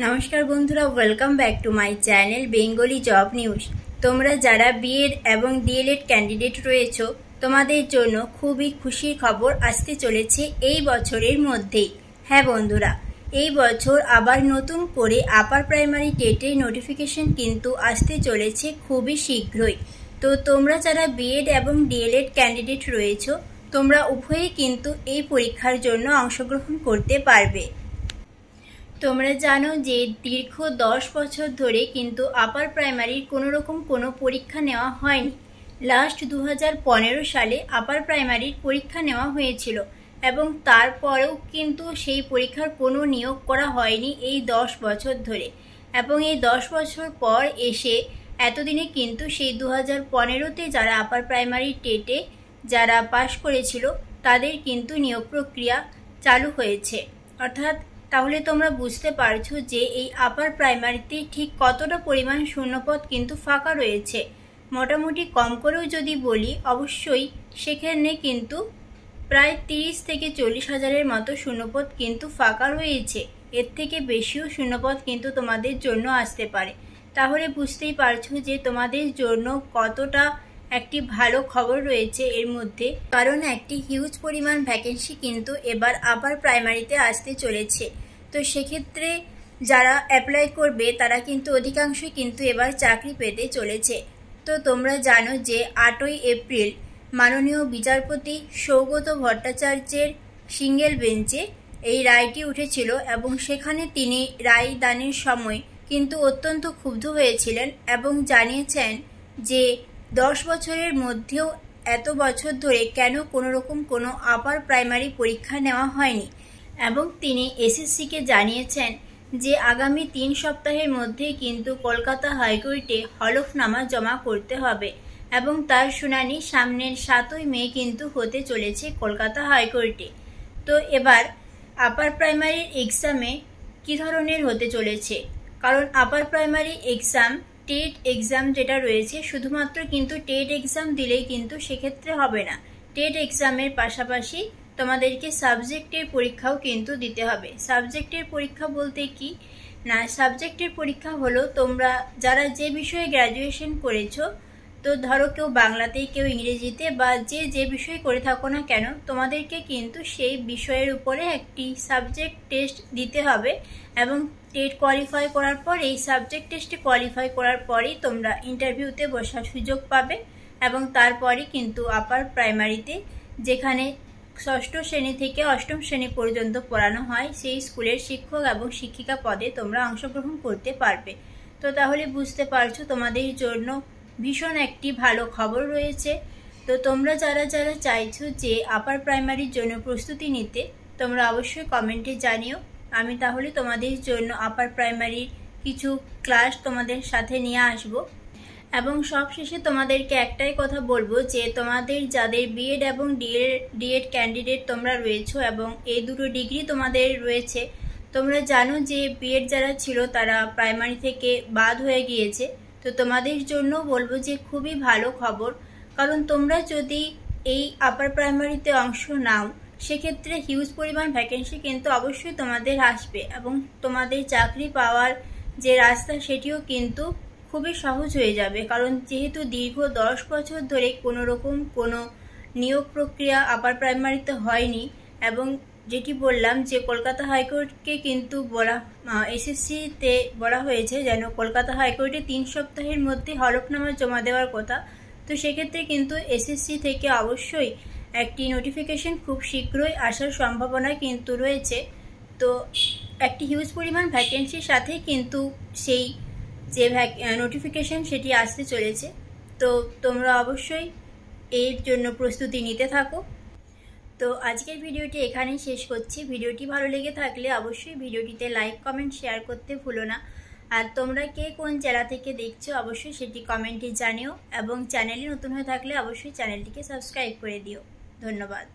নমস্কার বন্ধুরা, welcome back to my channel Bengali job news. তোমরা যারা বিএড এবং ডিএলএড ক্যান্ডিডেট রয়েছো, তোমাদের জন্য খুবই খুশির খবর আসতে চলেছে এই বছরের মধ্যেই। হ্যাঁ বন্ধুরা, এই বছর আবার নতুন করে আপার প্রাইমারি টেটের নোটিফিকেশন কিন্তু আসতে চলেছে খুবই শীঘ্রই। তো তোমরা যারা বিএড এবং ডিএলএড ক্যান্ডিডেট রয়েছো, তোমরা উভয়ই কিন্তু এই পরীক্ষার জন্য অংশগ্রহণ করতে পারবে। তোমরা জানো যে দীর্ঘ 10 বছর ধরে কিন্তু আপার প্রাইমারির কোনো পরীক্ষা নেওয়া হয়নি। লাস্ট 2015 সালে আপার প্রাইমারির পরীক্ষা নেওয়া হয়েছিল এবং তারপরেও কিন্তু সেই পরীক্ষার কোনো নিয়োগ করা হয়নি এই 10 বছর ধরে। এবং এই 10 বছর পর এসে এতদিনে কিন্তু সেই 2015তে যারা আপার প্রাইমারি টেটে যারা পাশ করেছিল তাদের কিন্তু নিয়োগ প্রক্রিয়া চালু হয়েছে। অর্থাৎ তাহলে তোমরা বুঝতে পারছো যে এই আপার প্রাইমারিতে ঠিক কতটা পরিমাণ শূন্যপদ কিন্তু ফাঁকা রয়েছে। মোটামুটি কম করেও যদি বলি, অবশ্যই সেখানে কিন্তু প্রায় 30 থেকে 40 হাজারের মতো শূন্যপদ কিন্তু ফাঁকা রয়েছে। এর থেকে বেশিও শূন্যপদ কিন্তু তোমাদের জন্য আসতে পারে। তাহলে বুঝতেই পারছো যে তোমাদের জন্য কতটা একটি ভালো খবর রয়েছে এর মধ্যে, কারণ একটি হিউজ পরিমাণ ভ্যাকেন্সি কিন্তু এবার আপার প্রাইমারিতে আসতে চলেছে। তো সেক্ষেত্রে যারা অ্যাপ্লাই করবে তারা কিন্তু অধিকাংশই কিন্তু এবার চাকরি পেতে চলেছে। তো তোমরা জানো যে 8ই এপ্রিল মাননীয় বিচারপতি সৌগত ভট্টাচার্যের সিঙ্গেল বেঞ্চে এই রায়টি উঠেছিল এবং সেখানে তিনি রায় দানের সময় কিন্তু অত্যন্ত ক্ষুব্ধ হয়েছিলেন এবং জানিয়েছেন যে 10 বছরের মধ্যেও এত বছর ধরে কেন কোনো আপার প্রাইমারি পরীক্ষা নেওয়া হয়নি। এবং তিনি এসএসসিকে জানিয়েছেন যে আগামী 3 সপ্তাহের মধ্যে কিন্তু কলকাতা হাইকোর্টে হলফনামা জমা করতে হবে এবং তার শুনানি সামনের 7ই মে কিন্তু হতে চলেছে কলকাতা হাইকোর্টে। তো এবার আপার প্রাইমারির এক্সামে কী ধরনের হতে চলেছে, কারণ upper primary exam TET exam যেটা রয়েছে, শুধুমাত্র কিন্তু টেট এক্সাম দিলেই কিন্তু সেক্ষেত্রে হবে না। টেট এক্সামের পাশাপাশি তোমাদেরকে সাবজেক্টের পরীক্ষাও কিন্তু দিতে হবে। সাবজেক্টের পরীক্ষা বলতে কি না, সাবজেক্টের পরীক্ষা হলো তোমরা যারা যে বিষয়ে গ্র্যাজুয়েশন করেছো, তো ধরো কেউ বাংলাতে কেউ ইংরেজিতে বা যে বিষয় করে থাকো না কেন, তোমাদেরকে কিন্তু সেই বিষয়ের উপরে একটি সাবজেক্ট টেস্ট দিতে হবে এবং টেট কোয়ালিফাই করার পর এই সাবজেক্ট টেস্টে কোয়ালিফাই করার পরেই তোমরা ইন্টারভিউতে বসার সুযোগ পাবে এবং তারপরে কিন্তু আপার প্রাইমারিতে যেখানে 6ষ্ঠ শ্রেণী থেকে 8ম শ্রেণী পর্যন্ত পড়ানো হয় সেই স্কুলের শিক্ষক এবং শিক্ষিকা পদে তোমরা অংশগ্রহণ করতে পারবে। তো তাহলে বুঝতে পারছো তোমাদের জন্য ভীষণ একটি ভালো খবর রয়েছে। তো তোমরা যারা চাইছো যে আপার প্রাইমারির জন্য প্রস্তুতি নিতে, তোমরা অবশ্যই কমেন্টে জানিও। আমি তাহলে তোমাদের জন্য আপার প্রাইমারির কিছু ক্লাস তোমাদের সাথে নিয়ে আসবো। এবং সবশেষে তোমাদেরকে একটাই কথা বলবো যে তোমাদের যাদের বিএড এবং ডিএড ক্যান্ডিডেট তোমরা রয়েছো এবং এই দুটো ডিগ্রি তোমাদের রয়েছে, তোমরা জানো যে বিএড যারা ছিল তারা প্রাইমারি থেকে বাদ হয়ে গিয়েছে। তো তোমাদের জন্য বলবো যে খুবই ভালো খবর, কারণ তোমরা যদি এই আপার প্রাইমারিতে অংশ নাও সেক্ষেত্রে হিউজ পরিমাণ ভ্যাকেন্সি কিন্তু অবশ্যই তোমাদের আসবে এবং তোমাদের চাকরি পাওয়ার যে রাস্তা সেটিও কিন্তু খুবই সহজ হয়ে যাবে। কারণ যেহেতু দীর্ঘ 10 বছর ধরে কোনো নিয়োগ প্রক্রিয়া আপার প্রাইমারিতে হয়নি এবং যেটি বললাম যে কলকাতা হাইকোর্টকে কিন্তু এসএসসিতে বলা হয়েছে যেন কলকাতা হাইকোর্টে 3 সপ্তাহের মধ্যে হলফনামা জমা দেওয়ার কথা। তো সেক্ষেত্রে কিন্তু এসএসসি থেকে অবশ্যই একটি নোটিফিকেশন খুব শীঘ্রই আসার সম্ভাবনা কিন্তু রয়েছে। তো একটি হিউজ পরিমাণ ভ্যাকেন্সির সাথে কিন্তু সেই যে নোটিফিকেশন সেটি আসতে চলেছে। তো তোমরা অবশ্যই এর জন্য প্রস্তুতি নিতে থাকো। তো আজকের ভিডিওটি এখানেই শেষ করছি। ভিডিওটি ভালো লেগে থাকলে অবশ্যই ভিডিওটিতে লাইক কমেন্ট শেয়ার করতে ভুলো না। আর তোমরা কে কোন জেলা থেকে দেখছো অবশ্যই সেটি কমেন্টে জানিও এবং চ্যানেলে নতুন হয়ে থাকলে অবশ্যই চ্যানেলটিকে সাবস্ক্রাইব করে দিও। ধন্যবাদ।